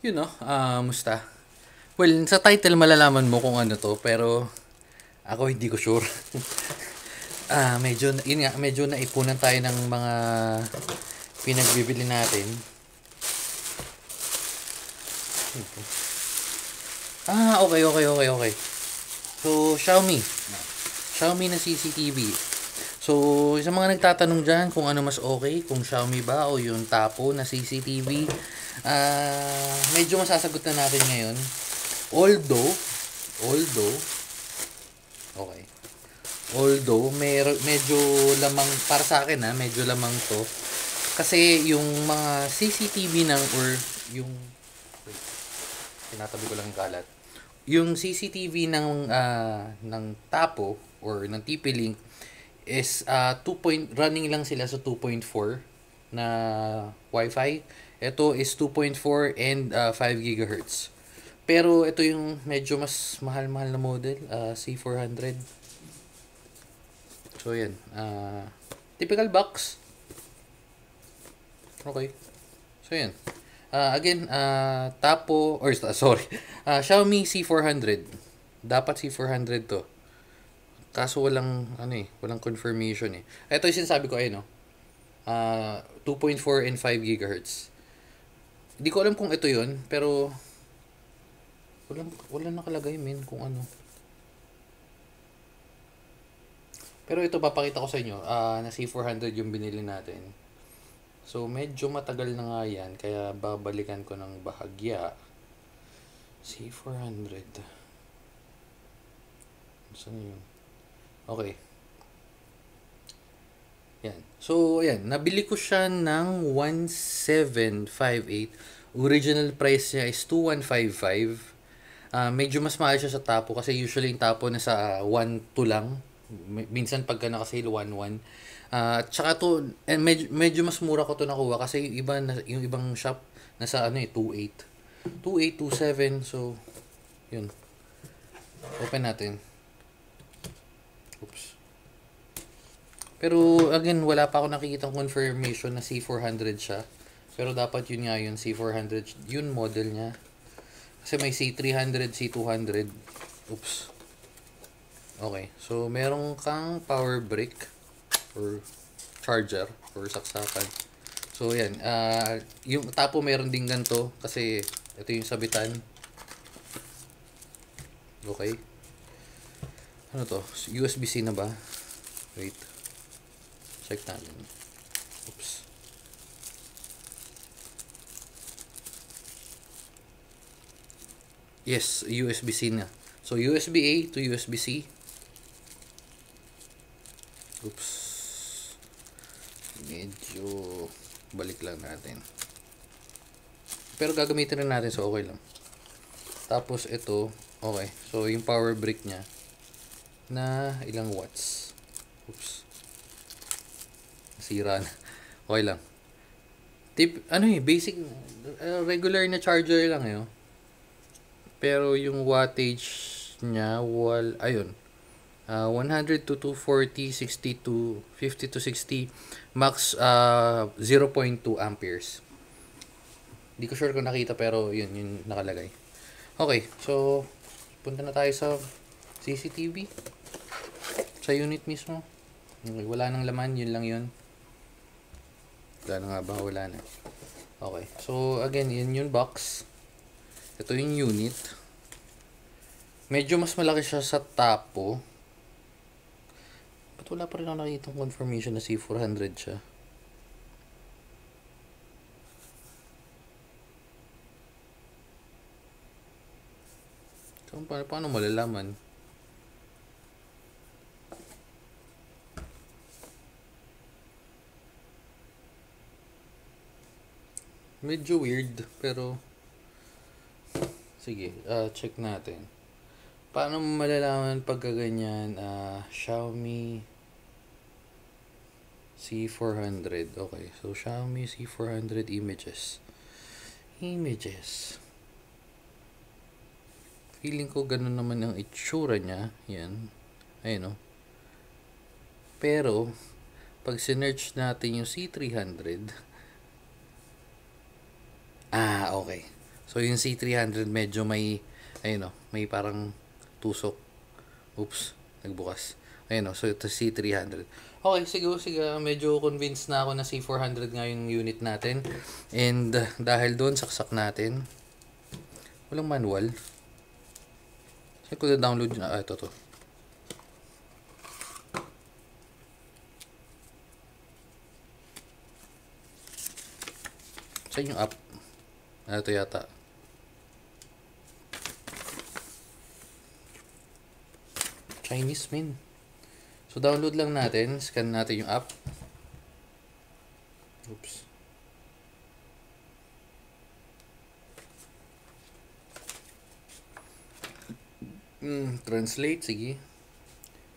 Musta? Well, sa title malalaman mo kung ano to, pero ako hindi ko sure. Medyo naipunan tayo ng mga pinagbibili natin. Okay. So, Xiaomi na CCTV. So, sa mga nagtatanong dyan kung ano mas okay, kung Xiaomi ba o yung Tapo na CCTV, medyo masasagot na natin ngayon. Although, although, okay. Although, medyo lamang, para sa akin medyo lamang to. Kasi yung mga CCTV or yung, wait, tinatabi ko lang yung kalat. Yung CCTV ng Tapo or ng TP-Link is running lang sila sa 2.4 na Wi-Fi. Ito is 2.4 and 5 GHz. Pero ito yung medyo mas mahal-mahal na model, C400. So yan, typical box. Okay. So yan. Again, Tapo or sorry. Xiaomi C400. Dapat C400 to. Kaso walang confirmation eh. Ito yung sinasabi ko no. 2.4 and 5 GHz. Hindi ko alam kung ito 'yon, pero wala nakalagay kung ano. Pero ito papakita ko sa inyo, na C400 yung binili natin. So medyo matagal na nga yan, kaya babalikan ko ng bahagya. C400. Saan yun? Okay. Yan. So, ayan. Nabili ko siya ng 1,758. Original price niya is 2,155. Medyo mas mahal siya sa Tapo kasi usually yung Tapo nasa 1,2 lang. Minsan pagka naka-sale 1,1. Tsaka to, medyo mas mura ko to nakuha kasi yung ibang shop nasa 2,8. 2,8, 2,7. So, yun. Open natin. Oops. Pero again, wala pa ako nakikitang confirmation na C400 siya. Pero dapat yun nga yun, C400, yun model niya. Kasi may C300, C200. Oops. Okay, so meron kang power brick or charger or saksakan. So yan, yung Tapo meron din ganito kasi ito yung sabitan. Okay. Ano to? USB-C na ba? Wait. Check natin. Oops. Yes, USB-C na. So USB-A to USB-C. Oops. Medyo balik lang natin. Pero gagamitin rin natin so okay lang. Tapos ito, okay. So yung power brick niya na ilang watts. Oops. Nasira na. Okay lang. Basic regular na charger lang Pero yung wattage niya, ayun. 100 to 240, 60 to 50 to 60, max 0.2 amperes. Hindi ko sure kung nakita pero yun nakalagay. Okay, so punta na tayo sa CCTV. Sa unit mismo. Okay, wala nang laman, yun lang yun. Wala na nga ba? Wala na. Okay, so again, yun yung box. Ito yung unit. Medyo mas malaki siya sa Tapo. Ba't wala pa rin ako nakikita confirmation na C400 siya? So, paano malalaman? Medyo weird, pero sige, check natin. Paano malalaman pagka ganyan? Xiaomi C400. Okay, so Xiaomi C400 images. Feeling ko ganun naman ang itsura niya. Yan. Ayun Pero, pag sinearch natin yung C300, okay. So yung C300 medyo may, ayun o, may parang tusok. Oops, nagbukas. Ayun o, so ito C300. Okay, sige, medyo convinced na ako na C400 nga yung unit natin. And dahil doon, saksak natin. Walang manual. Saan ko na-download yun? Ito to. Saan yung app? Ito yata. Chinese, min. So, download lang natin. Scan natin yung app. Oops. Translate, sige.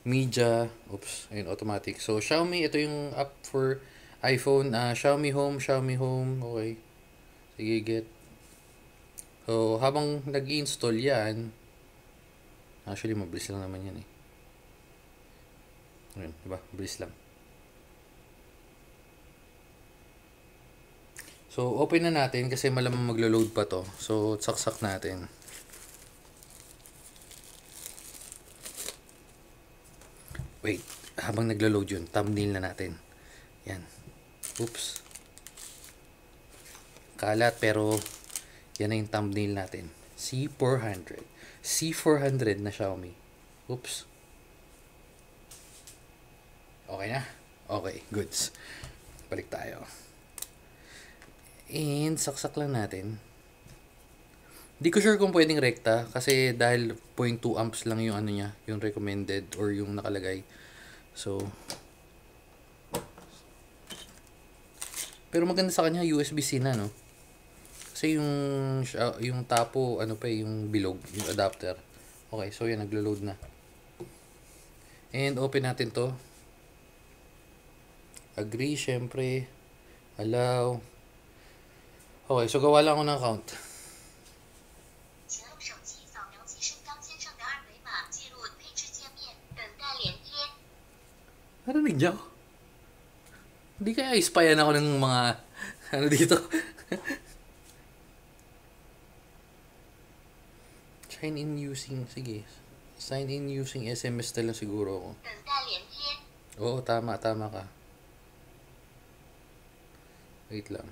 Media. Oops. Ayun, automatic. So, Xiaomi. Ito yung app for iPhone. Xiaomi Home. Okay. Sige, get. So, habang nag-install yan, actually, mabilis lang naman yan eh. Ayun, diba? Mabilis lang. So, open na natin kasi malamang maglo-load pa to. So, saksak natin. Wait, habang naglo-load yun, thumbnail na natin. Yan. Oops. Kalat, pero yan na yung thumbnail natin. C400. C400 na Xiaomi. Oops. Okay na? Okay, goods. Balik tayo. And saksak lang natin. Di ko sure kung pwedeng rekta kasi dahil 0.2 amps lang yung ano niya, yung recommended or yung nakalagay. So, pero maganda sa kanya USB-C na, no? Kasi yung tapo, ano pa yung bilog, yung adapter. Okay, so yan, naglo-load na. And open natin to. Agree, syempre. Allow. Okay, so gawa lang ako ng account. Narinig niyo? Hindi kaya ispayan ako ng mga ano dito. Sign in using, sige. Sign in using SMS na lang siguro ako. Oo, tama ka. Wait lang.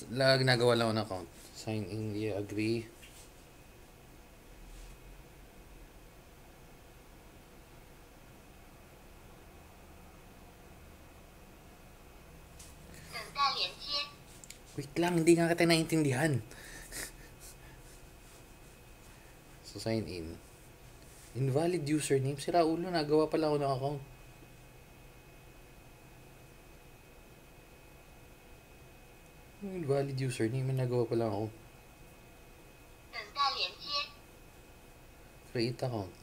Ginagawa lang ako ng account. Sign in, yeah, agree. Wait lang, hindi nga kita naintindihan. So, sign in. Invalid username. Sira ulo, nagawa pala ako ng account. Invalid username, nagawa pala ako. Create account.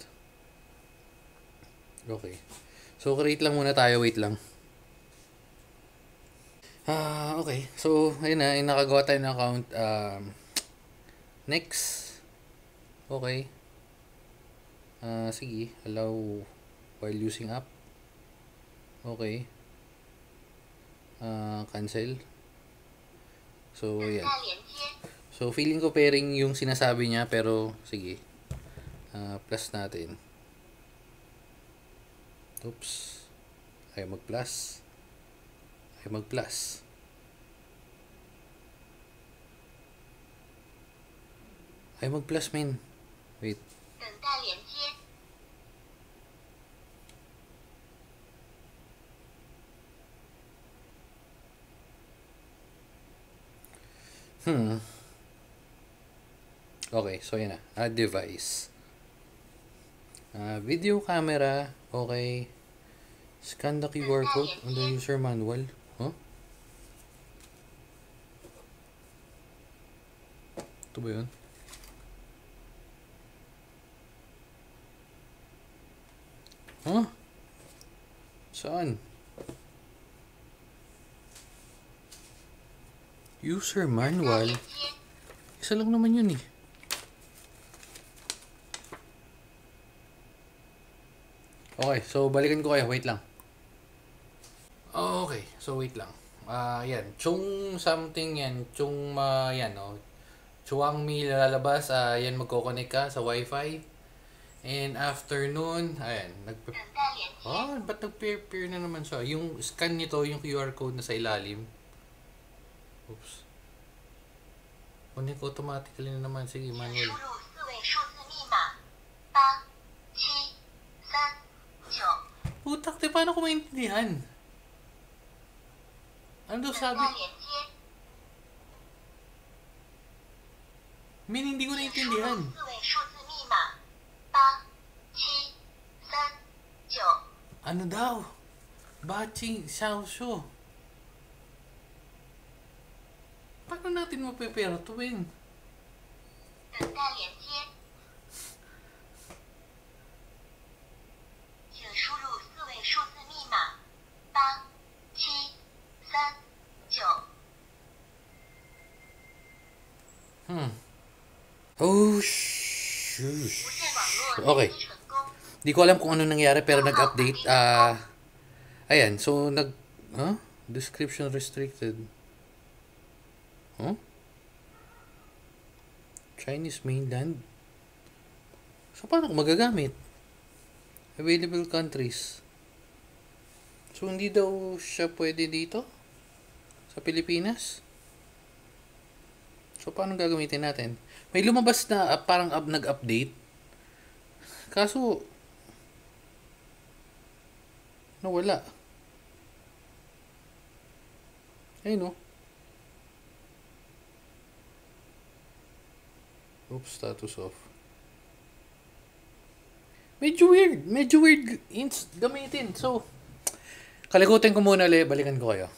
Okay. So, create lang muna tayo. Wait lang. Okay. So, ayun na. Nakagawa tayo ng account. Next. Okay. Sige. Allow while using app. Okay. Cancel. So, yan. So, feeling ko pairing yung sinasabi niya. Pero, sige. Plus natin. Oops. Ayaw mag-plus. Ayaw mag-plus, man. Wait. Okay, so yan na. Add device. Video camera. Okay. Scan the QR code on the user manual. Huh? Ito ba yun? Huh? Saan? User manual? Isa lang naman yun eh. Okay, so balikan ko kayo. Wait lang. Okay, so wait lang. Yan. Chung something yan. Chung, yan, oh. Xiaomi lalabas, yan magko-connect ka sa Wi-Fi. And after nun, ayan, ba't nag-pair na naman siya? Yung scan nito, yung QR code na sa ilalim. Oops. Connect automatically na naman. Sige, manual. Putak, paano ko maintindihan? Ano daw sabi? Hindi ko naintindihan. Ano daw? Baching Xiaoshu. Paano natin mapepertuin? Oh, shush. Okay. Di ko alam kung ano nangyari pero nag-update. Ayan, so description restricted. Chinese mainland. So, paano ko magagamit? Available countries. So, hindi daw siya pwede dito? Sa Pilipinas? So, paano gagamitin natin? May lumabas na parang nag-update. Kaso, nawala. Ayun, no? Oops, status off. Medyo weird gamitin. So, kalikutin ko muna ulit, balikan ko kayo.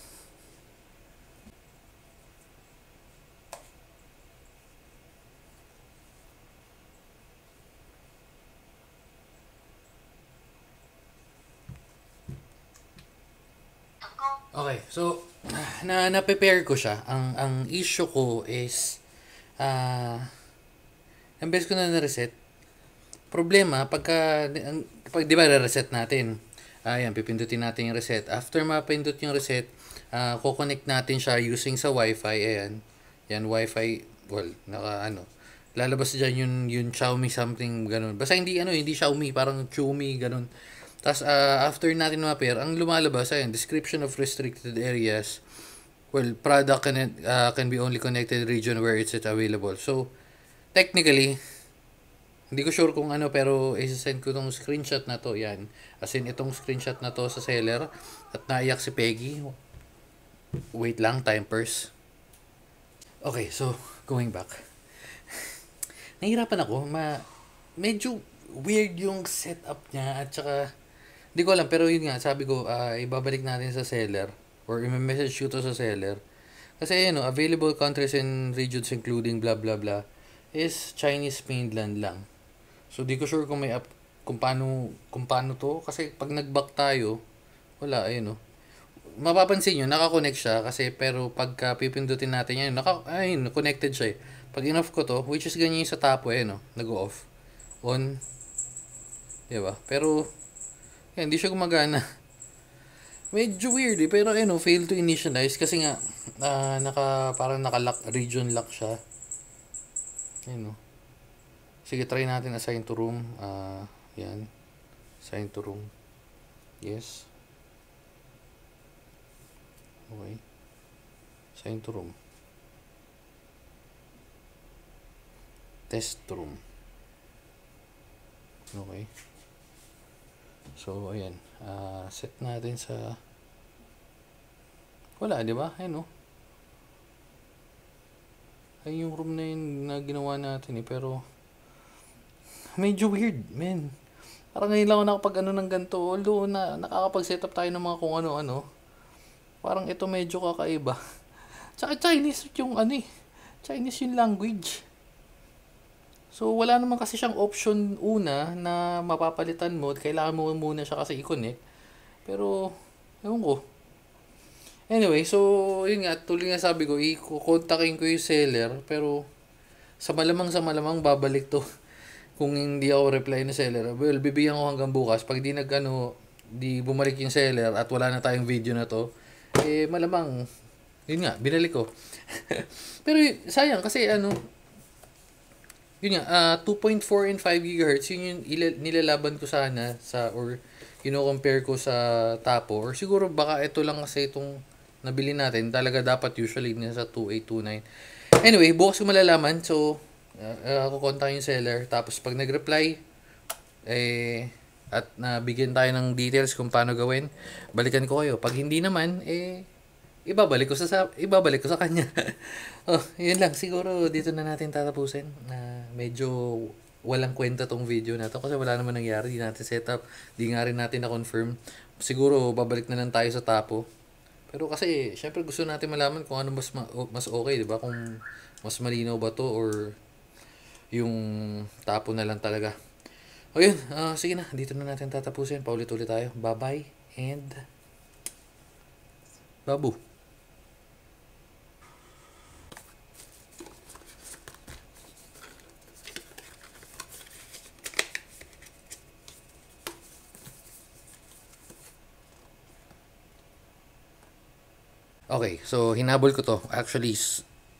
Okay, so na-prepare ko siya. Ang issue ko is ang best ko na na-reset. Problema pag di ba re-reset natin. Ayan, pipindutin natin yung reset. After mapindot yung reset, ko-connect natin siya using sa Wi-Fi. Ayan. Yan Wi-Fi, lalabas diyan yung Xiaomi something ganun. Basta hindi Xiaomi, parang Xiaomi ganun. Tapos, after natin ma-pair, ang lumalabas, ayan, description of restricted areas. Well, product can be only connected region where it's available. So, technically, hindi ko sure kung pero isa-send ko tong screenshot na to, yan. As in, itong screenshot na to sa seller, at naiyak si Peggy. Wait lang, time purse. Okay, so, going back. Nahirapan ako, medyo weird yung setup niya, at saka, hindi ko alam, pero yun nga, sabi ko, ibabalik natin sa seller or i-message ko to sa seller. Kasi available countries and regions including blah blah blah is Chinese mainland lang. So di ko sure kung may kung paano to kasi pag nag-back tayo, wala mapapansin niyo naka-connect siya kasi pero pagka pipindutin natin yan, connected siya. Pag in-off ko to, which is ganyan sa tapo nag-off. On. 'Di ba? Pero hindi siya gumagana. Medyo weird pero fail to initialize kasi nga parang naka-lock, region lock siya. Sige, try natin assign to room. Yan. Assign to room. Yes. Okay. Assign to room. Test room. Okay. So, ayan. Set natin sa wala, di ba? Ayun, ay yung room na yun na ginawa natin pero medyo weird, man. Parang ngayon lang ako nakapag ng ganito. Although nakakapag-set up tayo ng mga kung ano-ano. Parang ito medyo kakaiba. Tsaka Chinese yung Chinese yung language. So, wala naman kasi siyang option una na mapapalitan mo. Kailangan mo muna siya kasi i-connect. Pero, ewan ko. Anyway, so, yun nga, tuloy nga sabi ko, i-contactin ko yung seller. Pero, sa malamang babalik to. Kung hindi ako reply ng seller. Well, bibigyan ko hanggang bukas. Pag di di bumalik yung seller at wala na tayong video na to, malamang, yun nga, binalik ko. Pero, sayang kasi yun nga, 2.4 and 5 gigahertz, yun yung nilalaban ko sana or compare ko sa Tapo. Or siguro baka ito lang kasi itong nabili natin. Talaga dapat usually nasa 2829. Anyway, bukas ko malalaman. So, kukontak yung seller. Tapos pag nag-reply, at nabigyan tayo ng details kung paano gawin, balikan ko kayo. Pag hindi naman, ibabalik ko sa kanya. Oh, yun lang. Siguro dito na natin tatapusin. Medyo walang kwenta tong video na to kasi wala naman nangyari. Di natin set up. Di nga rin natin na-confirm. Siguro babalik na lang tayo sa Tapo. Pero kasi, syempre gusto natin malaman kung ano mas okay, di ba? Kung mas malinaw ba to or yung Tapo na lang talaga. O yun, sige na. Dito na natin tatapusin. Paulit-ulit tayo. Bye-bye and babu. Okay, so hinabol ko to. Actually,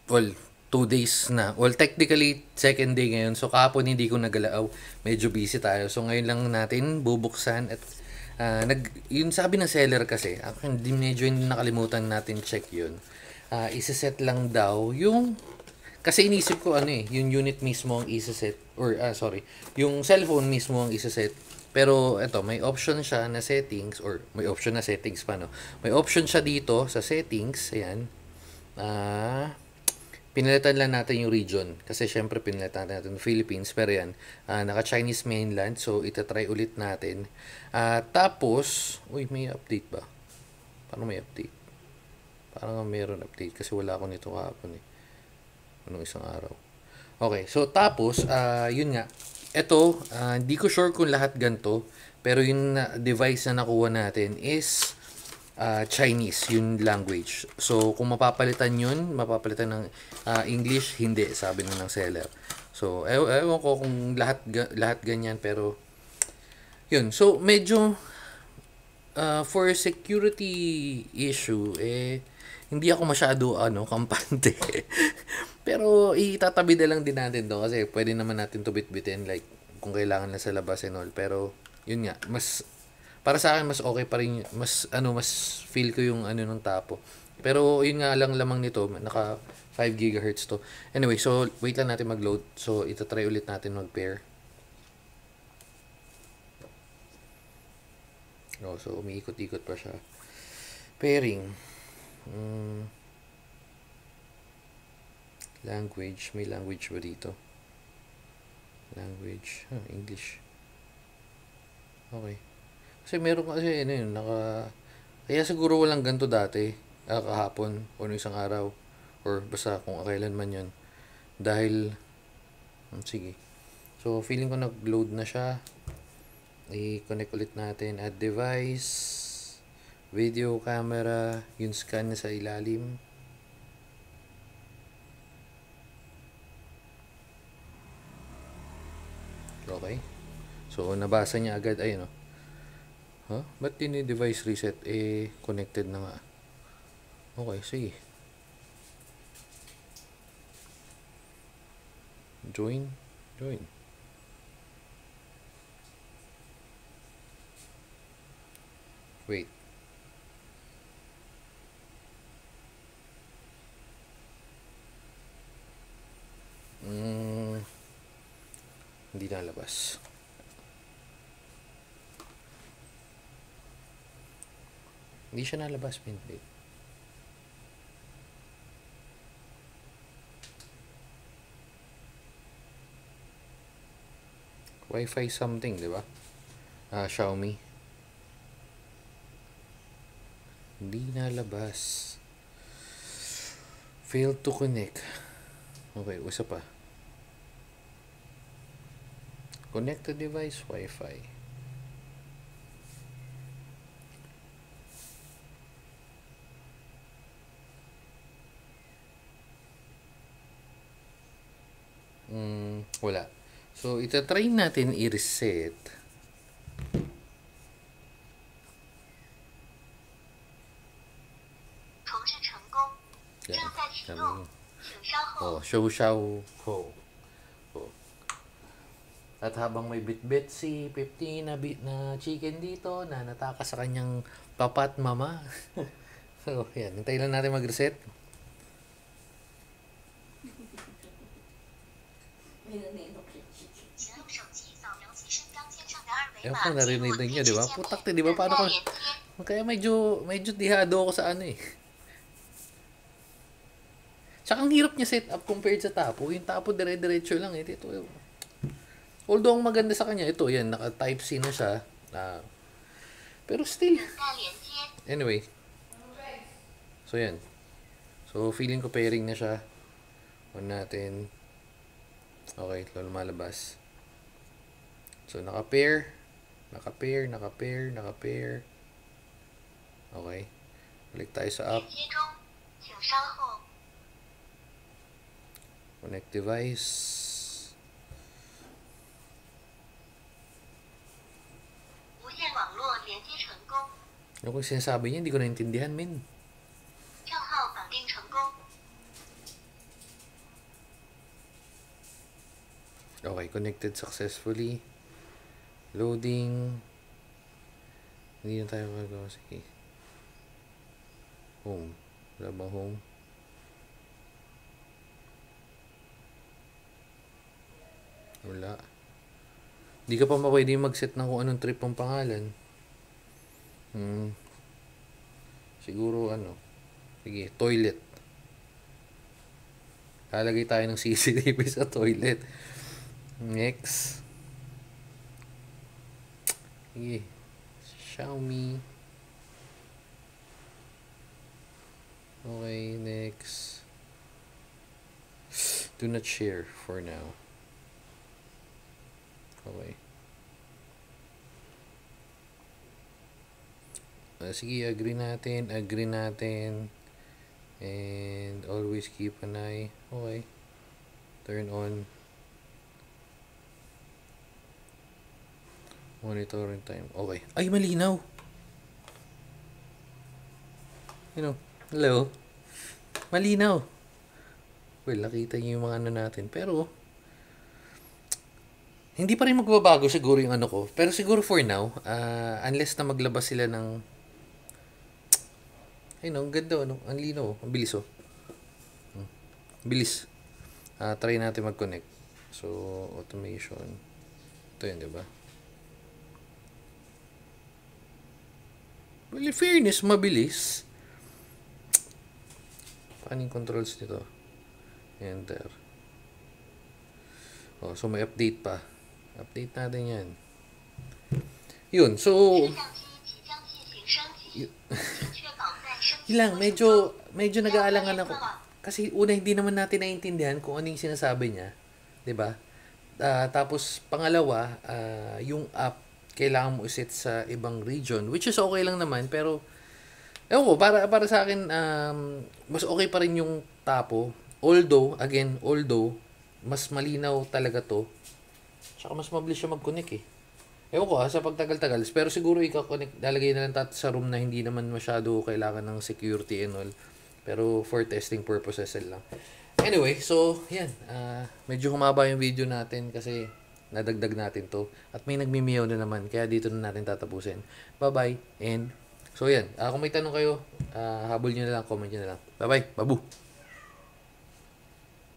well, 2 days na. Well, technically, second day ngayon. So, kahapon hindi ko nagalaaw. Medyo busy tayo. So, ngayon lang natin bubuksan at yung sabi ng seller kasi, actually, medyo hindi nakalimutan natin check yun. Isa-set lang daw yung, kasi inisip ko yung unit mismo ang isa-set, or sorry, yung cellphone mismo ang isa-set. Pero eto, may option siya na settings, or may option na settings pa, no? May option siya dito sa settings, ayan. Pinalitan lang natin yung region. Kasi syempre pinalitan natin Philippines, pero yan, naka-Chinese mainland, so itatry ulit natin. Tapos, uy, may update ba? Paano may update? Parang meron update kasi wala ako nito kahapon eh. Anong isang araw. Okay, so tapos, yun nga. Ito, hindi ko sure kung lahat ganito, pero yung device na nakuha natin is Chinese, yung language. So, kung mapapalitan ng English, hindi, sabi ng seller. So, ewan ko kung lahat ganyan, pero yun. So, medyo for security issue, hindi ako masyado kampante. Pero itatabi na lang din natin to kasi pwede naman natin to bitbitin like kung kailangan na sa labas and all. Pero yun nga, mas para sa akin mas okay pa rin, mas feel ko yung ng Tapo. Pero yun nga lang lamang nito, naka 5 gigahertz to. Anyway, so wait lang natin mag-load. So itatry ulit natin mag-pair. So umiikot-ikot pa siya. Pairing. Language. May language ba dito? Language. English. Okay. Kasi meron kasi kaya siguro walang ganito dati. Kahapon o isang araw. Or basta kung kailan man yun. Dahil, sige. So, feeling ko nag-load na siya. I-connect ulit natin. Add device. Video, camera. Yung scan na sa ilalim. Okay. So, nabasa niya agad. Ayun, Ba't device reset? Connected na nga. Okay, sige. Join. Wait. Hindi nalabas. Hindi siya nalabas, wait. Wi-Fi something, di ba? Xiaomi. Hindi nalabas. Failed to connect. Okay, isa pa. Connect to device Wi-Fi. Wala. So, itatry natin i-reset. Show. At habang may bit-bit si 15 na chicken dito na natakas sa kanyang papa at mama. So, yan. Hintayin lang natin mag-reset. Ewan ko, narinig nyo, di ba? Putak, di ba? Paano ko... Kaya medyo dihado ako sa ano eh. Tsaka ang hirap niya set up compared sa tapo. Yung tapo dire-diretso lang eh. Ito, although ang maganda sa kanya, ito, yan, naka-type C na siya. Pero still. Anyway. So, yan. So, feeling ko pairing na siya. On natin. Okay, ito lumalabas. So, naka-pair. Naka-pair. Okay. Balik tayo sa app. Connect device. Ano kung sinasabi niya? Hindi ko naintindihan, min. Okay, connected successfully. Loading. Hindi na tayo magagawa. Sige. Home. Wala ba home? Wala. Hindi ka pa pwede mag-set ng kung anong trip ang pangalan. Siguro ano. Sige, toilet. Lalagay tayo ng CCTV sa toilet. Next. Sige. Xiaomi. Okay, next. Do not share for now. Okay. Sige, agree natin. And always keep an eye. Okay. Turn on. Monitoring time. Okay. Ay, malinaw. Hello. Malinaw. Well, nakita niyo yung mga ano natin. Pero, hindi pa rin magbabago siguro yung ano ko. Pero siguro for now, unless na maglabas sila ng... Ayun, ang ganda, ano? Ang linaw, ang bilis, oh. Bilis. Try natin mag-connect. So, automation. Ito yun, diba? Well, in fairness, mabilis. Paano yung controls nito? Enter. Oh, so may update pa. Update natin yan. Yun, so... Yun lang, medyo nag-aalangan ako. Kasi una, hindi naman natin naiintindihan kung ano yung sinasabi niya. 'Di ba? Tapos, pangalawa, yung app, kailangan mo iset sa ibang region. Which is okay lang naman, pero... Ewan ko, para sa akin, mas okay pa rin yung tapo. Although, mas malinaw talaga to. Tsaka mas mabilis siya mag-connect eh. Ewan ko sa pagtagal-tagal. Pero siguro ika-connect, lalagay na lang sa room na hindi naman masyado kailangan ng security and all. Pero for testing purposes lang. Anyway, so, yan. Medyo humaba yung video natin kasi nadagdag natin to. At may nagmimiyaw na naman. Kaya dito na natin tatapusin. Bye-bye. And, so yan. Kung may tanong kayo, habol nyo na lang, comment nyo na lang. Bye-bye. Babu!